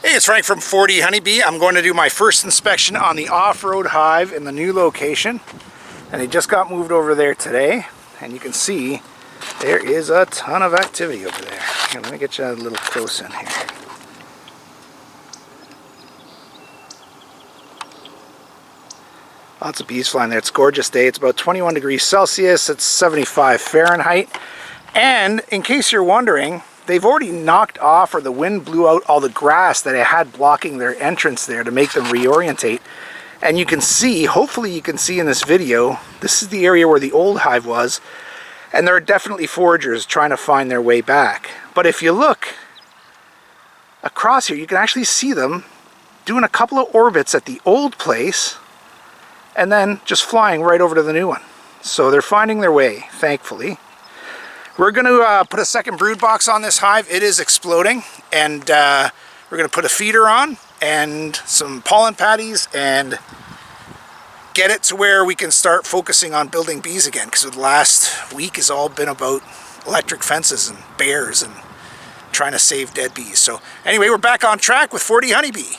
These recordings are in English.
Hey, it's Frank from 40 Honeybee. I'm going to do my first inspection on the off-road hive in the new location. And they just got moved over there today. And you can see there is a ton of activity over there. Here, let me get you a little close in here. Lots of bees flying there. It's a gorgeous day. It's about 21 degrees Celsius. It's 75 Fahrenheit. And in case you're wondering, they've already knocked off, or the wind blew out all the grass that it had blocking their entrance there to make them reorientate. And you can see, hopefully you can see in this video, this is the area where the old hive was, and there are definitely foragers trying to find their way back. But if you look across here, you can actually see them doing a couple of orbits at the old place and then just flying right over to the new one. So they're finding their way, thankfully. We're going to put a second brood box on this hive. It is exploding, and we're going to put a feeder on and some pollen patties and get it to where we can start focusing on building bees again, because the last week has all been about electric fences and bears and trying to save dead bees. So anyway, we're back on track with 40 Honeybee.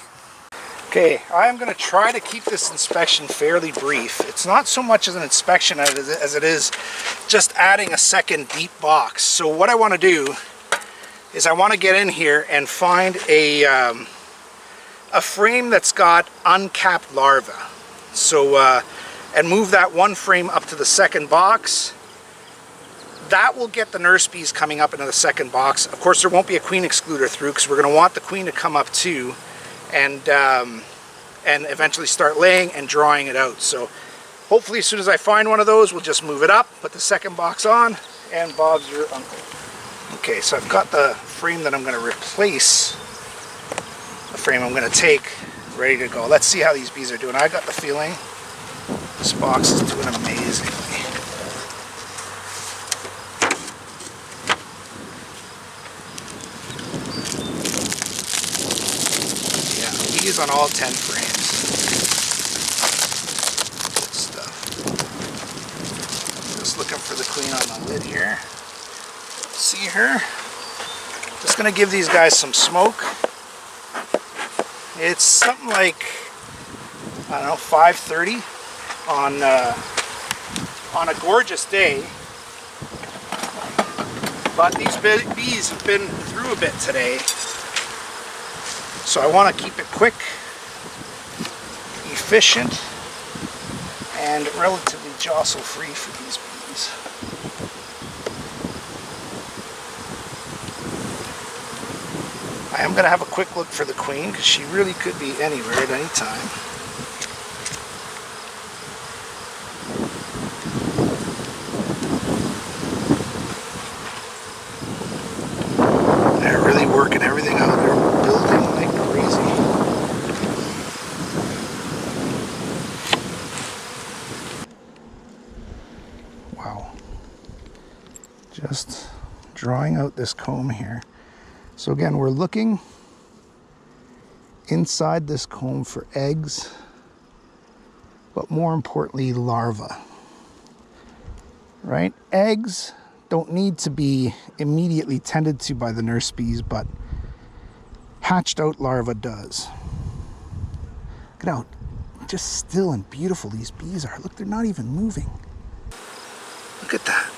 Okay, I'm going to try to keep this inspection fairly brief. It's not so much as an inspection as it is just adding a second deep box. So what I want to do is I want to get in here and find a frame that's got uncapped larvae. So, and move that one frame up to the second box. That will get the nurse bees coming up into the second box. Of course, there won't be a queen excluder through, because we're going to want the queen to come up too. And eventually start laying and drawing it out. So hopefully as soon as I find one of those, we'll just move it up, put the second box on, and Bob's your uncle. Okay, so I've got the frame that I'm going to replace, the frame I'm going to take, ready to go. Let's see how these bees are doing. I got the feeling this box is doing amazingly. On all 10 frames. Good stuff. Just looking for the queen on the lid here. See her? Just gonna give these guys some smoke. It's something like, I don't know, 5:30 on a gorgeous day. But these bees have been through a bit today. So I want to keep it quick, efficient, and relatively jostle-free for these bees. I am going to have a quick look for the queen, because she really could be anywhere at any time. They're really working everything out. They're building like crazy. Wow. Just drawing out this comb here. So again, we're looking inside this comb for eggs, but more importantly, larvae. Right? Eggs don't need to be immediately tended to by the nurse bees, but hatched out larva does. Look at how just still and beautiful these bees are. Look, they're not even moving. Look at that.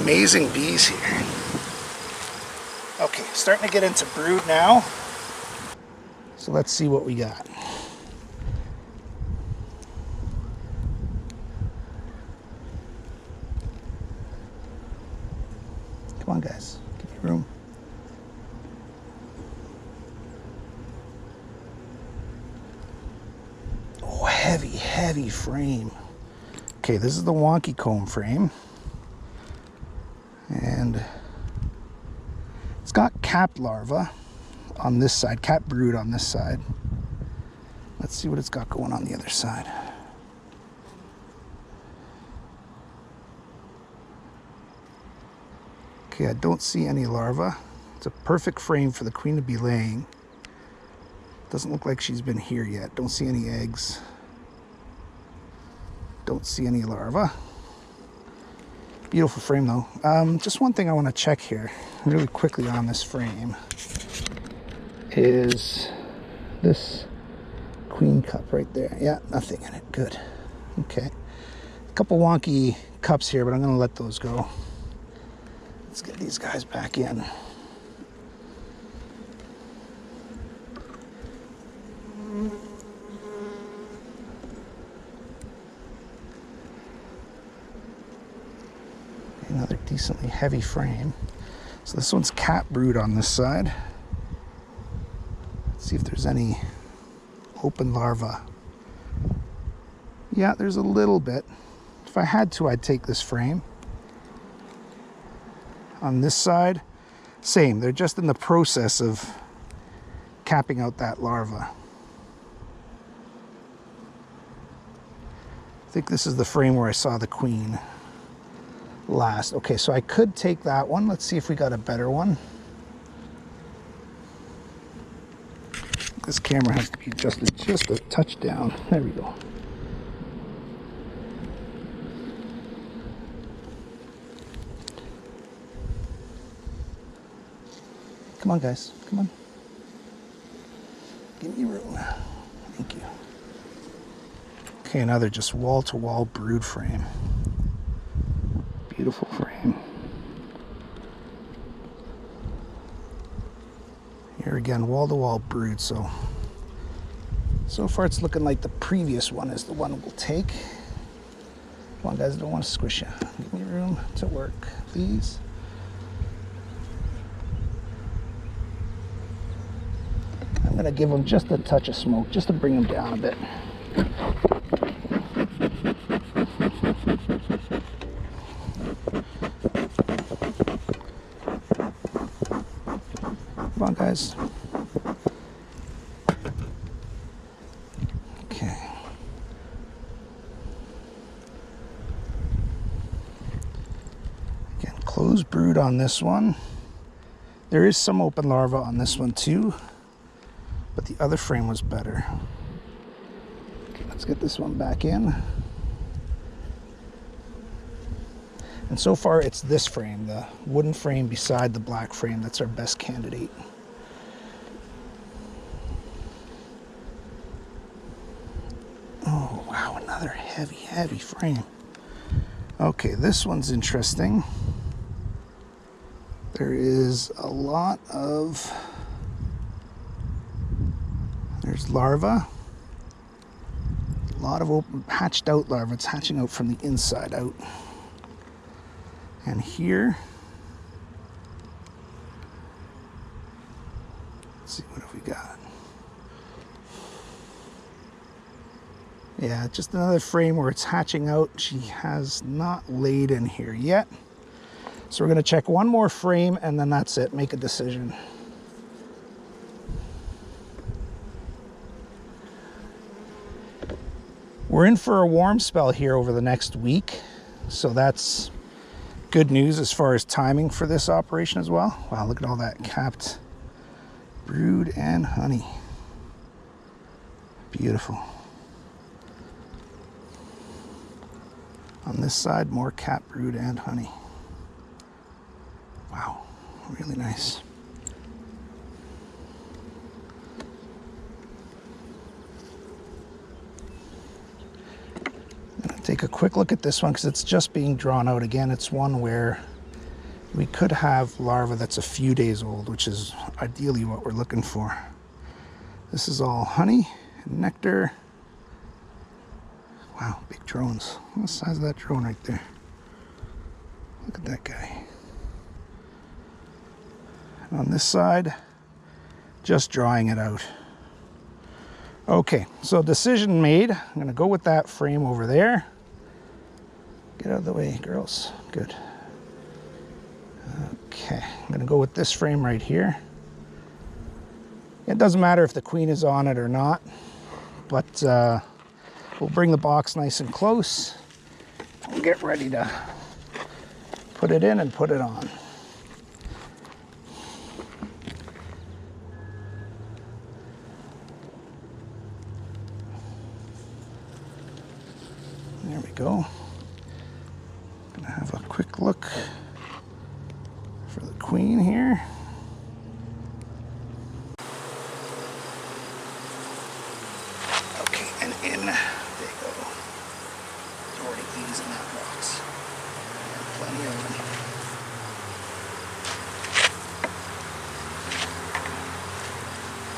Amazing bees here. Okay, starting to get into brood now. So let's see what we got. Come on, guys, give me room. Oh, heavy frame. Okay, this is the wonky comb frame. And it's got capped larvae on this side, capped brood on this side. Let's see what it's got going on the other side. Okay, I don't see any larvae. It's a perfect frame for the queen to be laying. Doesn't look like she's been here yet. Don't see any eggs. Don't see any larvae. Beautiful frame though. Just one thing I want to check here really quickly on this frame. is this queen cup right there. Yeah, nothing in it. Good. Okay. A couple wonky cups here, but I'm going to let those go. Let's get these guys back in. Another decently heavy frame. So this one's cat brood on this side. Let's see if there's any open larva. Yeah, there's a little bit. If I had to, I'd take this frame. On this side, same. They're just in the process of capping out that larva. I think this is the frame where I saw the queen last. Okay, so I could take that one. Let's see if we got a better one. This camera has to be adjusted just a touch down. There we go. Come on, guys. Come on. Give me room. Thank you. Okay, another just wall-to-wall brood frame. Beautiful frame. Here again, wall-to-wall brood. So far it's looking like the previous one is the one we'll take. Come on, guys, I don't want to squish you. Give me room to work, please. I'm going to give them just a touch of smoke, just to bring them down a bit. Come on, guys. Okay. Again, closed brood on this one. There is some open larva on this one too, but the other frame was better. Okay, let's get this one back in. And so far it's this frame, the wooden frame beside the black frame, that's our best candidate. Oh wow, another heavy frame. Okay, this one's interesting. There is a lot of, there's larva, a lot of open, hatched out larva. It's hatching out from the inside out. And here, let's see, what have we got? Yeah, just another frame where it's hatching out. She has not laid in here yet. So we're going to check one more frame and then that's it. Make a decision. We're in for a warm spell here over the next week. So that's good news as far as timing for this operation as well. Wow, look at all that capped brood and honey. Beautiful. On this side, more capped brood and honey. Wow, really nice. I'm gonna take a quick look at this one because it's just being drawn out. Again, it's one where we could have larva that's a few days old, which is ideally what we're looking for. This is all honey and nectar. Wow, big drones. What the size of that drone right there? Look at that guy. And on this side, just drawing it out. Okay, so decision made. I'm gonna go with that frame over there. Get out of the way, girls. Good. Okay, I'm gonna go with this frame right here. It doesn't matter if the queen is on it or not, but we'll bring the box nice and close. We'll get ready to put it in and put it on. There we go. Gonna have a quick look for the queen here.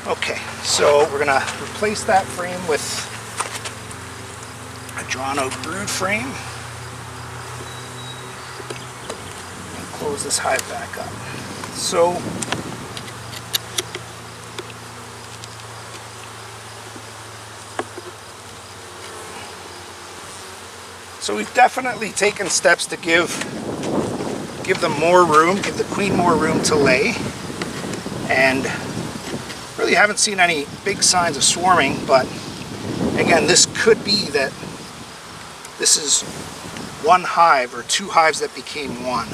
Okay, so we're gonna replace that frame with a drawn out brood frame and close this hive back up. So we've definitely taken steps to give them more room, give the queen more room to lay, and really haven't seen any big signs of swarming, but again, this could be that this is one hive or two hives that became one.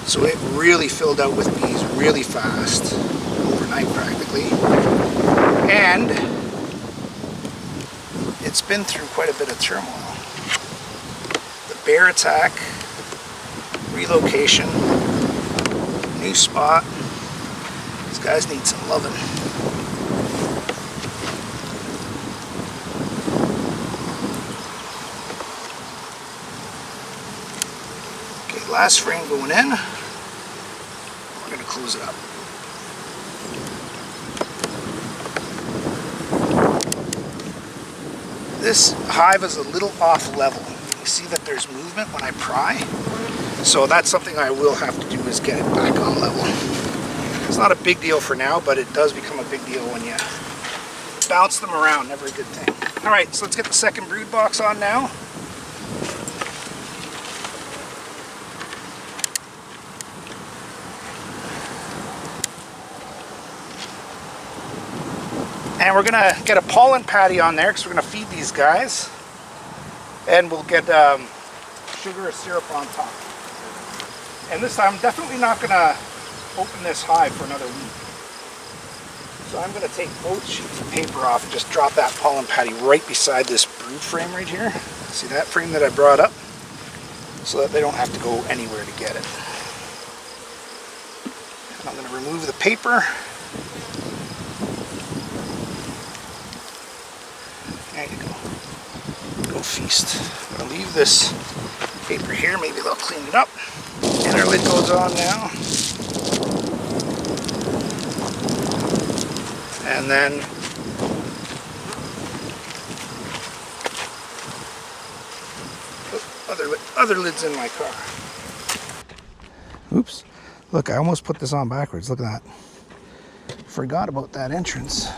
So it really filled out with bees really fast, overnight practically. And it's been through quite a bit of turmoil. The bear attack, relocation, new spot. These guys need some loving. Okay, last frame going in. We're going to close it up. This hive is a little off level. You see that there's movement when I pry. So that's something I will have to do, is get it back on level. It's not a big deal for now, but it does become a big deal when you bounce them around. Never a good thing. All right, so let's get the second brood box on now. And we're gonna get a pollen patty on there because we're gonna feed these guys. And we'll get sugar or syrup on top. And this time I'm definitely not gonna open this hive for another week. So I'm going to take both sheets of paper off and just drop that pollen patty right beside this brood frame right here. See that frame that I brought up? So that they don't have to go anywhere to get it. And I'm going to remove the paper. There you go. Go feast. I'm going to leave this paper here. Maybe they'll clean it up. Inner lid goes on now. And then other lids in my car. Oops. Look, I almost put this on backwards. Look at that. Forgot about that entrance.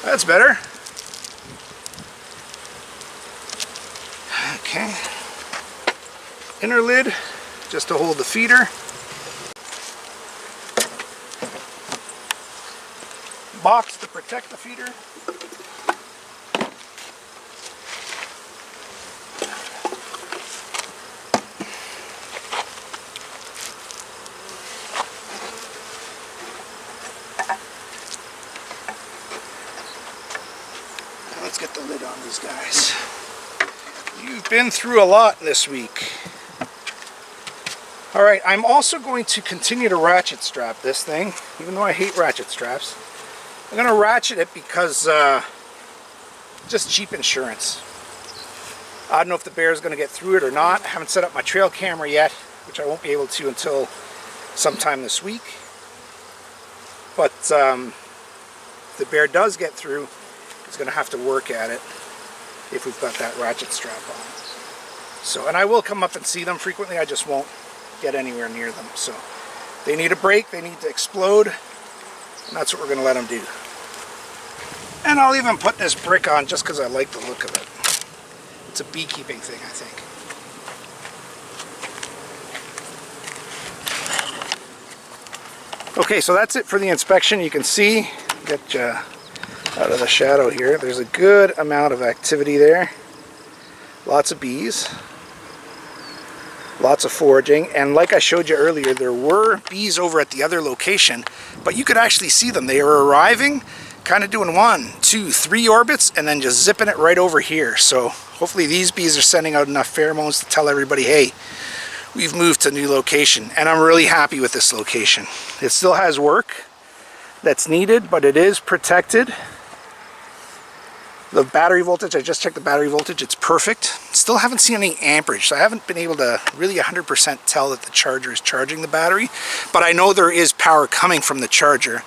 That's better. Okay. Inner lid, just to hold the feeder. Box to protect the feeder. Let's get the lid on these guys. You've been through a lot this week. Alright, I'm also going to continue to ratchet strap this thing, even though I hate ratchet straps. I'm going to ratchet it because just cheap insurance. I don't know if the bear is going to get through it or not. I haven't set up my trail camera yet, which I won't be able to until sometime this week. But if the bear does get through, it's going to have to work at it if we've got that ratchet strap on. So, and I will come up and see them frequently, I just won't get anywhere near them. So they need a break, they need to explode, and that's what we're going to let them do. And I'll even put this brick on just because I like the look of it. It's a beekeeping thing, I think. Okay, so that's it for the inspection. You can see, get out of the shadow here, there's a good amount of activity there. Lots of bees, lots of foraging, and like I showed you earlier, there were bees over at the other location, but you could actually see them. They were arriving, kind of doing 1, 2, 3 orbits, and then just zipping it right over here. So hopefully these bees are sending out enough pheromones to tell everybody, hey, we've moved to a new location, and I'm really happy with this location. It still has work that's needed, but it is protected. The battery voltage, I just checked the battery voltage, it's perfect. Still haven't seen any amperage, so I haven't been able to really 100% tell that the charger is charging the battery, but I know there is power coming from the charger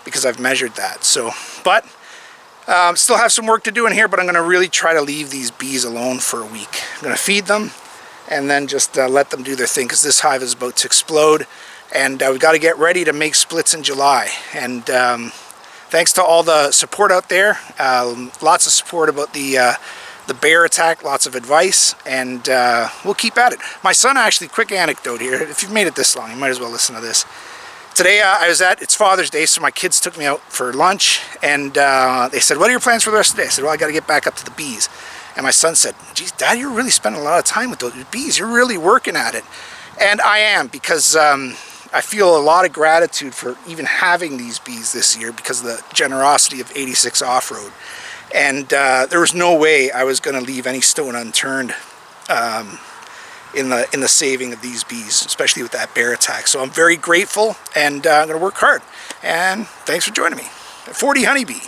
because I've measured that. So, but still have some work to do in here, but I'm going to really try to leave these bees alone for a week. I'm going to feed them and then just let them do their thing, because this hive is about to explode, and we've got to get ready to make splits in July. And thanks to all the support out there. Lots of support about the bear attack, lots of advice, and we'll keep at it. My son, actually, quick anecdote here. If you've made it this long, you might as well listen to this. Today it's Father's Day, so my kids took me out for lunch, and they said, what are your plans for the rest of the day? I said, well, I got to get back up to the bees. And my son said, geez, Dad, you're really spending a lot of time with those bees. You're really working at it. And I am, because I feel a lot of gratitude for even having these bees this year because of the generosity of 86 Offroad. And there was no way I was going to leave any stone unturned in the saving of these bees, especially with that bear attack. So I'm very grateful, and I'm going to work hard. And thanks for joining me. 40 honeybee.